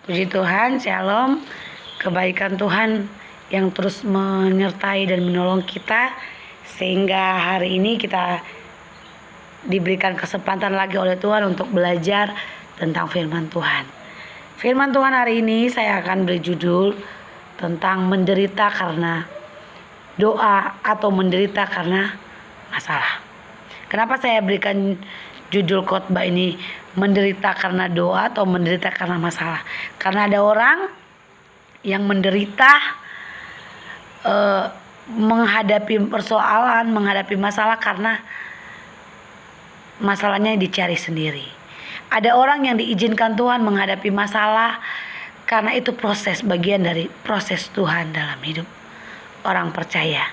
Puji Tuhan, Shalom. Kebaikan Tuhan yang terus menyertai dan menolong kita, sehingga hari ini kita diberikan kesempatan lagi oleh Tuhan untuk belajar tentang firman Tuhan. Firman Tuhan hari ini saya akan beri judul tentang menderita karena doa atau menderita karena masalah. Kenapa saya berikan judul khotbah ini menderita karena doa atau menderita karena masalah? Karena ada orang yang menderita menghadapi persoalan, menghadapi masalah karena masalahnya dicari sendiri. Ada orang yang diizinkan Tuhan menghadapi masalah karena itu bagian dari proses Tuhan dalam hidup orang percaya.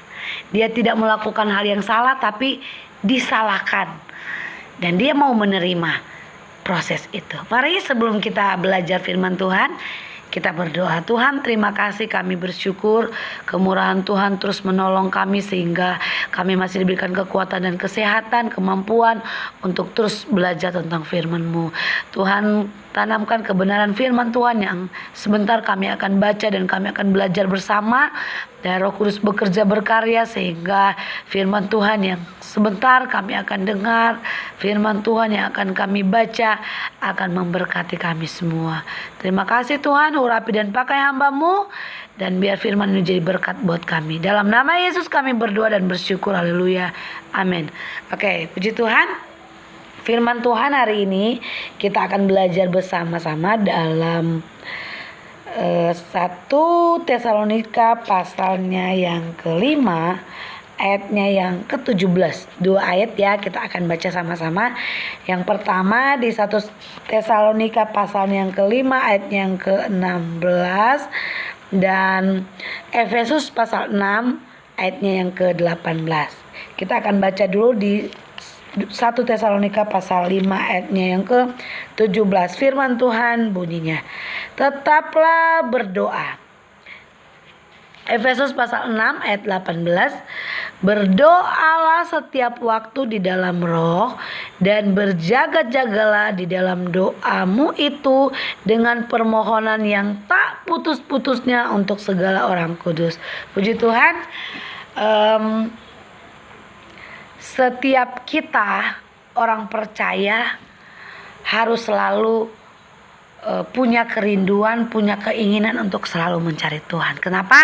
Dia tidak melakukan hal yang salah tapi disalahkan, dan dia mau menerima proses itu. Mari sebelum kita belajar firman Tuhan, kita berdoa. Tuhan, terima kasih, kami bersyukur kemurahan Tuhan terus menolong kami sehingga kami masih diberikan kekuatan dan kesehatan, kemampuan untuk terus belajar tentang firman-Mu. Tuhan, tanamkan kebenaran firman Tuhan yang sebentar kami akan baca dan kami akan belajar bersama. Dan Roh Kudus bekerja berkarya sehingga firman Tuhan yang sebentar kami akan dengar, firman Tuhan yang akan kami baca akan memberkati kami semua. Terima kasih Tuhan, urapi dan pakai hamba-Mu, dan biar firman ini jadi berkat buat kami. Dalam nama Yesus kami berdoa dan bersyukur, haleluya, amin. Oke, puji Tuhan. Firman Tuhan hari ini kita akan belajar bersama-sama dalam 1 Tesalonika pasalnya yang ke-5 ayatnya yang ke-17. 2 ayat ya, kita akan baca sama-sama. Yang pertama di 1 Tesalonika pasalnya yang ke-5 ayatnya yang ke-16, dan Efesus pasal 6 ayatnya yang ke-18. Kita akan baca dulu di 1 Tesalonika pasal 5 ayatnya yang ke-17. Firman Tuhan bunyinya, tetaplah berdoa. Efesus pasal 6 ayat 18, berdoalah setiap waktu di dalam roh, dan berjaga-jagalah di dalam doamu itu dengan permohonan yang tak putus-putusnya untuk segala orang kudus. Puji Tuhan. Setiap kita orang percaya harus selalu punya kerinduan, punya keinginan untuk selalu mencari Tuhan. Kenapa?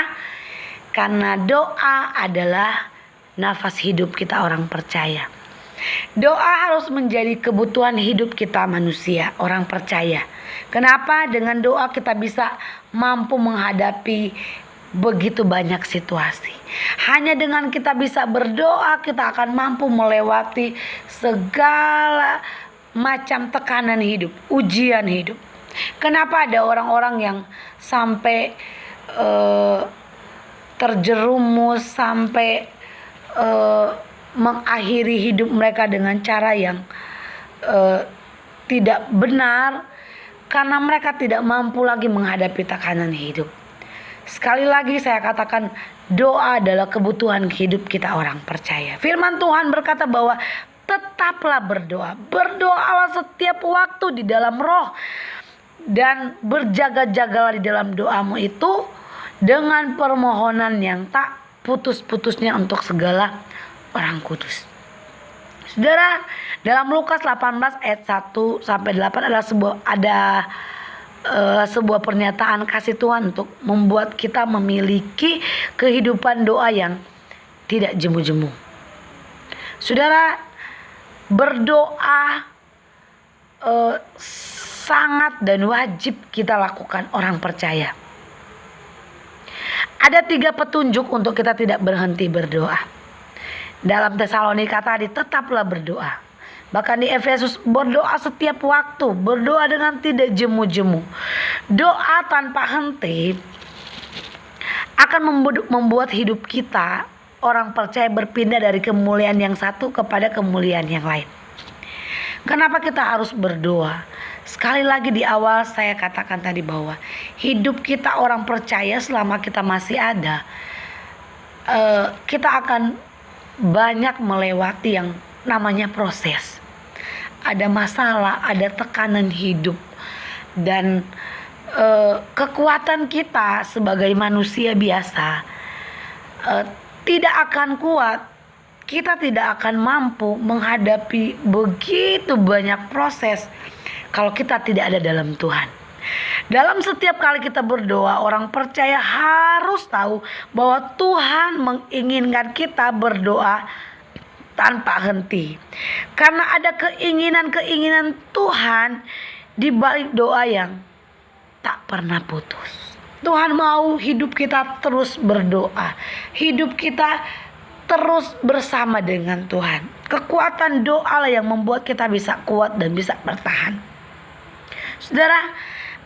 Karena doa adalah nafas hidup kita orang percaya. Doa harus menjadi kebutuhan hidup kita manusia, orang percaya. Kenapa? Dengan doa kita bisa mampu menghadapi begitu banyak situasi. Hanya dengan kita bisa berdoa, kita akan mampu melewati segala macam tekanan hidup, ujian hidup. Kenapa ada orang-orang yang sampai terjerumus, sampai mengakhiri hidup mereka dengan cara yang tidak benar, karena mereka tidak mampu lagi menghadapi tekanan hidup. Sekali lagi saya katakan, doa adalah kebutuhan hidup kita orang percaya. Firman Tuhan berkata bahwa tetaplah berdoa. Berdoalah setiap waktu di dalam roh, dan berjaga-jagalah di dalam doamu itu dengan permohonan yang tak putus-putusnya untuk segala orang kudus. Saudara, dalam Lukas 18 ayat 1 sampai 8 adalah sebuah pernyataan kasih Tuhan untuk membuat kita memiliki kehidupan doa yang tidak jemu-jemu. Saudara, berdoa sangat dan wajib kita lakukan orang percaya. Ada 3 petunjuk untuk kita tidak berhenti berdoa. Dalam Tesalonika tadi, tetaplah berdoa. Bahkan di Efesus, berdoa setiap waktu, berdoa dengan tidak jemu-jemu. Doa tanpa henti akan membuat hidup kita orang percaya berpindah dari kemuliaan yang satu kepada kemuliaan yang lain. Kenapa kita harus berdoa? Sekali lagi di awal saya katakan tadi bahwa hidup kita orang percaya selama kita masih ada, kita akan banyak melewati yang namanya proses. Ada masalah, ada tekanan hidup, dan kekuatan kita sebagai manusia biasa tidak akan kuat. Kita tidak akan mampu menghadapi begitu banyak proses kalau kita tidak ada dalam Tuhan. Dalam setiap kali kita berdoa, orang percaya harus tahu bahwa Tuhan menginginkan kita berdoa tanpa henti. Karena ada keinginan-keinginan Tuhan di balik doa yang tak pernah putus. Tuhan mau hidup kita terus berdoa. Hidup kita terus bersama dengan Tuhan. Kekuatan doa lah yang membuat kita bisa kuat dan bisa bertahan. Saudara,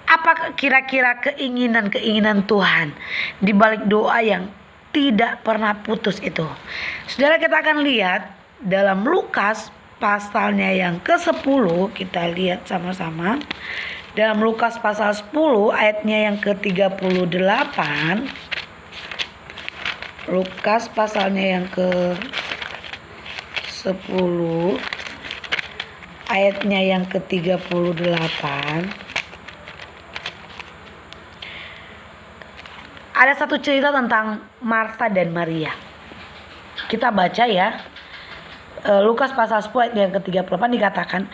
apa kira-kira keinginan-keinginan Tuhan di balik doa yang tidak pernah putus itu? Saudara, kita akan lihat dalam Lukas pasalnya yang ke-10, kita lihat sama-sama. Dalam Lukas pasal 10 ayatnya yang ke-38. Lukas pasalnya yang ke-10 ayatnya yang ke-38. Ada satu cerita tentang Marta dan Maria. Kita baca ya. Lukas pasal 10 ayat yang ke-38 dikatakan,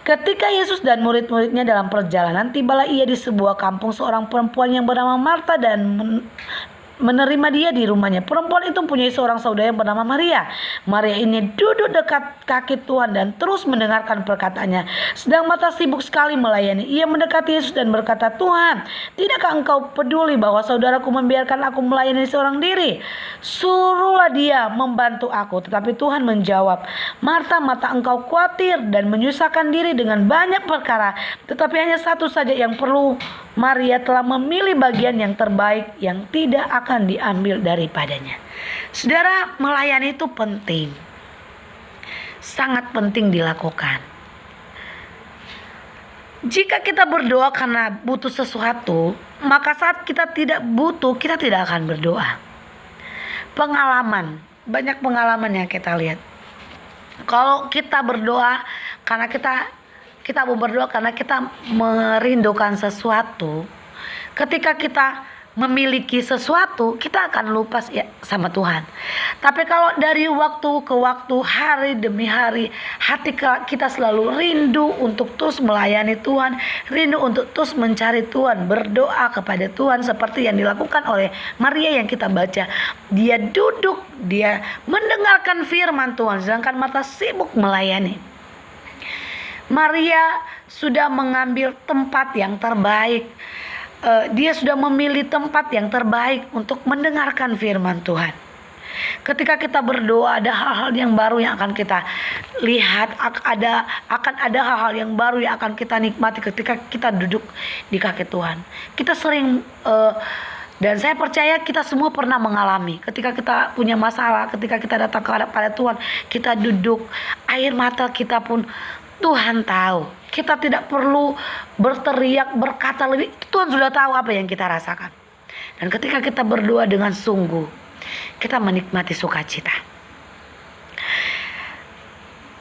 ketika Yesus dan murid-muridnya dalam perjalanan, tibalah ia di sebuah kampung seorang perempuan yang bernama Marta dan menerima dia di rumahnya. Perempuan itu mempunyai seorang saudara yang bernama Maria. Maria ini duduk dekat kaki Tuhan dan terus mendengarkan perkataannya. Sedang Marta sibuk sekali melayani. Ia mendekati Yesus dan berkata, Tuhan, tidakkah engkau peduli bahwa saudaraku membiarkan aku melayani seorang diri? Suruhlah dia membantu aku. Tetapi Tuhan menjawab, Marta, Marta, engkau khawatir dan menyusahkan diri dengan banyak perkara. Tetapi hanya satu saja yang perlu. Maria telah memilih bagian yang terbaik yang tidak akan diambil daripadanya. Saudara, melayani itu penting. Sangat penting dilakukan. Jika kita berdoa karena butuh sesuatu, maka saat kita tidak butuh, kita tidak akan berdoa. Banyak pengalaman yang kita lihat. Kalau kita berdoa karena kita mau berdoa karena kita merindukan sesuatu. Ketika kita memiliki sesuatu, kita akan lupa ya sama Tuhan. Tapi kalau dari waktu ke waktu, hari demi hari, hati kita selalu rindu untuk terus melayani Tuhan, rindu untuk terus mencari Tuhan, berdoa kepada Tuhan seperti yang dilakukan oleh Maria yang kita baca. Dia duduk, dia mendengarkan firman Tuhan, sedangkan Marta sibuk melayani. Maria sudah mengambil tempat yang terbaik. Dia sudah memilih tempat yang terbaik untuk mendengarkan firman Tuhan. Ketika kita berdoa, ada hal-hal yang baru yang akan kita lihat. Akan ada hal-hal yang baru yang akan kita nikmati ketika kita duduk di kaki Tuhan. Kita sering dan saya percaya kita semua pernah mengalami. Ketika kita punya masalah, ketika kita datang kepada Tuhan, kita duduk, air mata kita pun Tuhan tahu. Kita tidak perlu berteriak, berkata lebih. Tuhan sudah tahu apa yang kita rasakan. Dan ketika kita berdoa dengan sungguh, kita menikmati sukacita.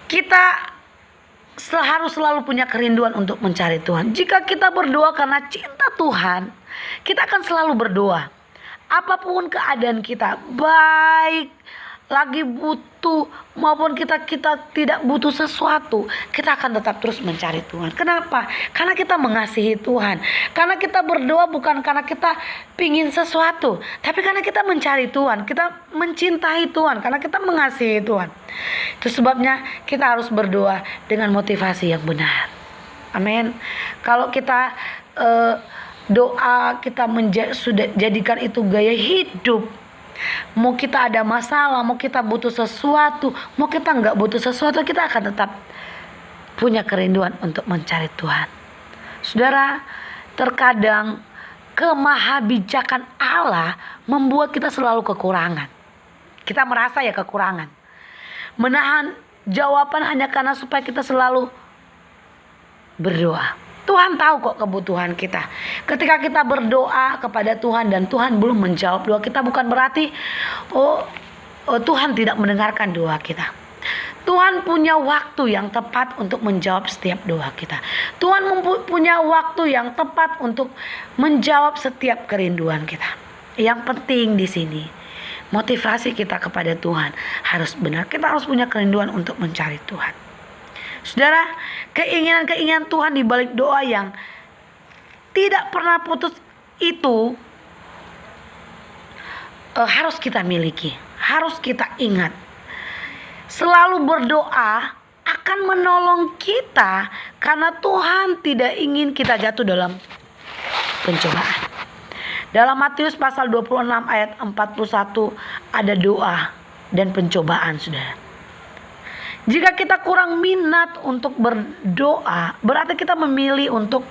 Kita harus selalu punya kerinduan untuk mencari Tuhan. Jika kita berdoa karena cinta Tuhan, kita akan selalu berdoa. Apapun keadaan kita, baik lagi butuh maupun kita tidak butuh sesuatu, kita akan tetap terus mencari Tuhan. Kenapa? Karena kita mengasihi Tuhan. Karena kita berdoa bukan karena kita pingin sesuatu, tapi karena kita mencari Tuhan, kita mencintai Tuhan, karena kita mengasihi Tuhan. Itu sebabnya kita harus berdoa dengan motivasi yang benar. Amin. Kalau kita doa kita sudah jadikan itu gaya hidup. Mau kita ada masalah, mau kita butuh sesuatu, mau kita nggak butuh sesuatu, kita akan tetap punya kerinduan untuk mencari Tuhan. Saudara, terkadang kemahabijakan Allah membuat kita selalu kekurangan. Kita merasa ya kekurangan. Menahan jawaban hanya karena supaya kita selalu berdoa. Tuhan tahu kok kebutuhan kita. Ketika kita berdoa kepada Tuhan dan Tuhan belum menjawab doa kita, bukan berarti Tuhan tidak mendengarkan doa kita. Tuhan punya waktu waktu yang tepat untuk menjawab setiap doa kita. Tuhan punya waktu yang tepat untuk menjawab setiap kerinduan kita. Yang penting di sini, motivasi kita kepada Tuhan harus benar. Kita harus punya kerinduan untuk mencari Tuhan. Saudara, keinginan-keinginan Tuhan di balik doa yang tidak pernah putus itu harus kita miliki, harus kita ingat. Selalu berdoa akan menolong kita karena Tuhan tidak ingin kita jatuh dalam pencobaan. Dalam Matius pasal 26 ayat 41 ada doa dan pencobaan, saudara. Jika kita kurang minat untuk berdoa, berarti kita memilih untuk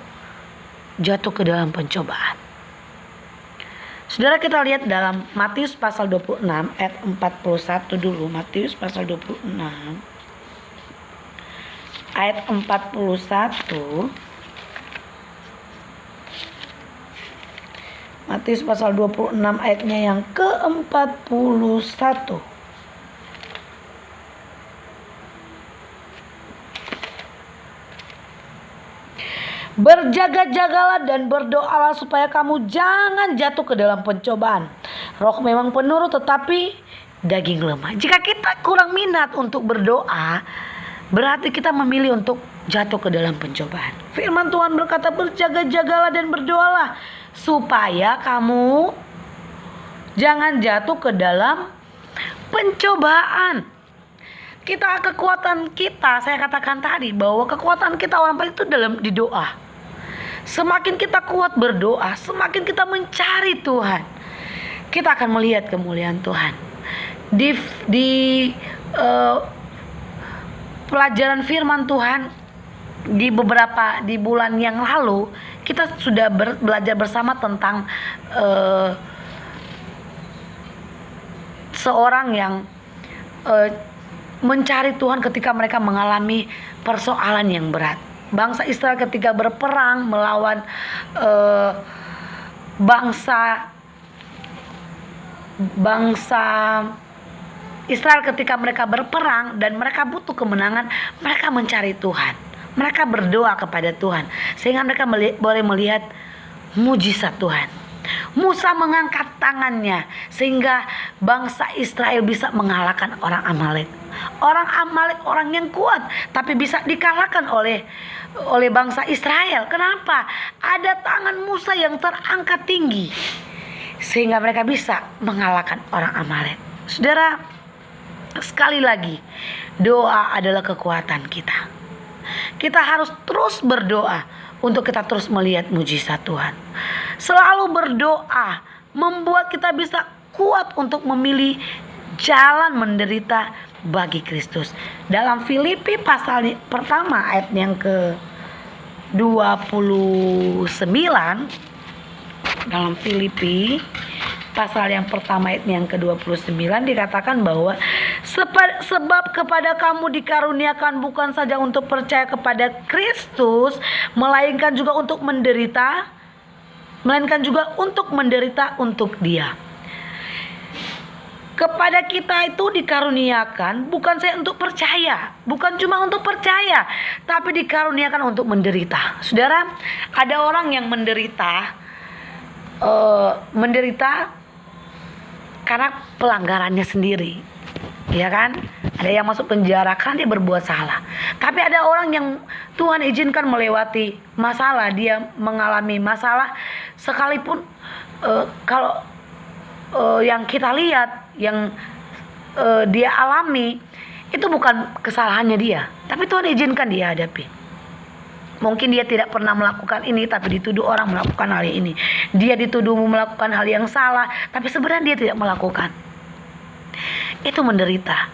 jatuh ke dalam pencobaan. Saudara, kita lihat dalam Matius pasal 26 ayat 41 dulu. Matius pasal 26 ayat 41. Matius pasal 26 ayatnya yang ke-41. Berjaga-jagalah dan berdoalah supaya kamu jangan jatuh ke dalam pencobaan. Roh memang penurut tetapi daging lemah. Jika kita kurang minat untuk berdoa, berarti kita memilih untuk jatuh ke dalam pencobaan. Firman Tuhan berkata, berjaga-jagalah dan berdoalah supaya kamu jangan jatuh ke dalam pencobaan. Kekuatan kita, saya katakan tadi bahwa kekuatan kita orang Baik itu di doa. Semakin kita kuat berdoa, semakin kita mencari Tuhan, kita akan melihat kemuliaan Tuhan. Di pelajaran firman Tuhan di bulan yang lalu, kita sudah belajar bersama tentang seorang yang mencari Tuhan ketika mereka mengalami persoalan yang berat. Bangsa Israel ketika berperang melawan bangsa Israel, ketika mereka berperang dan mereka butuh kemenangan, mereka mencari Tuhan. Mereka berdoa kepada Tuhan sehingga mereka boleh melihat mujizat Tuhan. Musa mengangkat tangannya sehingga bangsa Israel bisa mengalahkan orang Amalek. Orang Amalek orang yang kuat, tapi bisa dikalahkan oleh bangsa Israel. Kenapa? Ada tangan Musa yang terangkat tinggi sehingga mereka bisa mengalahkan orang Amalek. Saudara, sekali lagi, doa adalah kekuatan kita. Kita harus terus berdoa untuk kita terus melihat mujizat Tuhan. Selalu berdoa membuat kita bisa kuat untuk memilih jalan menderita bagi Kristus. Dalam Filipi pasal pertama ayat yang ke-29, dalam Filipi pasal yang pertama ayat yang ke-29 dikatakan bahwa sebab kepada kamu dikaruniakan bukan saja untuk percaya kepada Kristus, melainkan juga untuk menderita untuk Dia. Kepada kita itu dikaruniakan bukan saja untuk percaya, bukan cuma untuk percaya, tapi dikaruniakan untuk menderita. Saudara, ada orang yang menderita karena pelanggarannya sendiri, ya kan? Ada yang masuk penjara karena dia berbuat salah. Tapi ada orang yang Tuhan izinkan melewati masalah, dia mengalami masalah sekalipun kalau yang kita lihat, yang dia alami itu bukan kesalahannya dia, tapi Tuhan izinkan dia hadapi. Mungkin dia tidak pernah melakukan ini, tapi dituduh orang melakukan hal ini. Dia dituduh melakukan hal yang salah, tapi sebenarnya dia tidak melakukan. Itu menderita.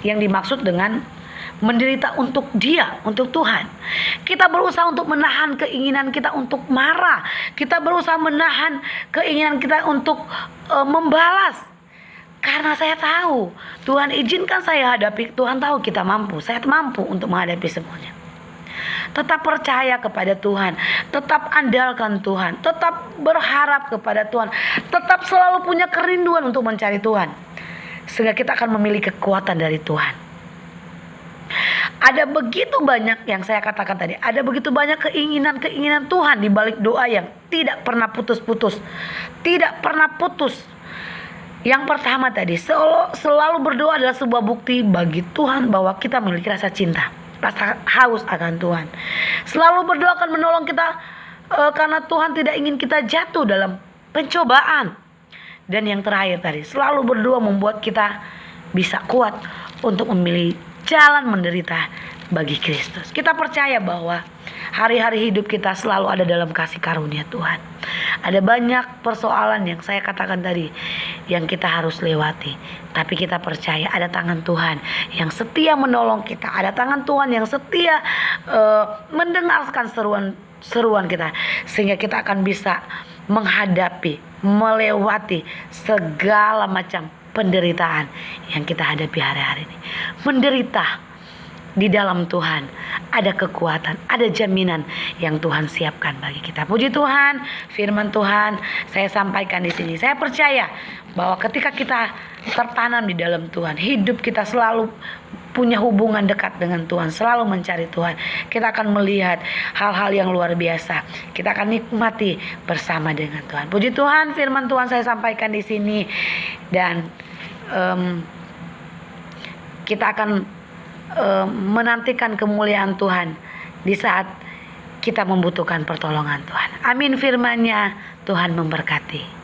Yang dimaksud dengan menderita untuk Dia, untuk Tuhan. Kita berusaha untuk menahan keinginan kita untuk marah. Kita berusaha menahan keinginan kita untuk membalas. Karena saya tahu Tuhan izinkan saya hadapi. Tuhan tahu kita mampu. Saya mampu untuk menghadapi semuanya. Tetap percaya kepada Tuhan. Tetap andalkan Tuhan. Tetap berharap kepada Tuhan. Tetap selalu punya kerinduan untuk mencari Tuhan. Sehingga kita akan memiliki kekuatan dari Tuhan. Ada begitu banyak yang saya katakan tadi, ada begitu banyak keinginan-keinginan Tuhan di balik doa yang tidak pernah putus-putus. Tidak pernah putus. Yang pertama tadi, selalu berdoa adalah sebuah bukti bagi Tuhan bahwa kita memiliki rasa cinta, rasa haus akan Tuhan. Selalu berdoa akan menolong kita karena Tuhan tidak ingin kita jatuh dalam pencobaan. Dan yang terakhir tadi, selalu berdoa membuat kita bisa kuat untuk memilih jalan menderita bagi Kristus. Kita percaya bahwa hari-hari hidup kita selalu ada dalam kasih karunia Tuhan. Ada banyak persoalan yang saya katakan tadi yang kita harus lewati, tapi kita percaya ada tangan Tuhan yang setia menolong kita. Ada tangan Tuhan yang setia mendengarkan seruan kita, sehingga kita akan bisa menghadapi, melewati segala macam penderitaan yang kita hadapi hari-hari ini. Menderita di dalam Tuhan ada kekuatan, ada jaminan yang Tuhan siapkan bagi kita. Puji Tuhan, firman Tuhan saya sampaikan di sini. Saya percaya bahwa ketika kita tertanam di dalam Tuhan, hidup kita selalu punya hubungan dekat dengan Tuhan, selalu mencari Tuhan, kita akan melihat hal-hal yang luar biasa. Kita akan nikmati bersama dengan Tuhan. Puji Tuhan, firman Tuhan saya sampaikan di sini, dan kita akan menantikan kemuliaan Tuhan di saat kita membutuhkan pertolongan Tuhan. Amin, firman-Nya. Tuhan memberkati.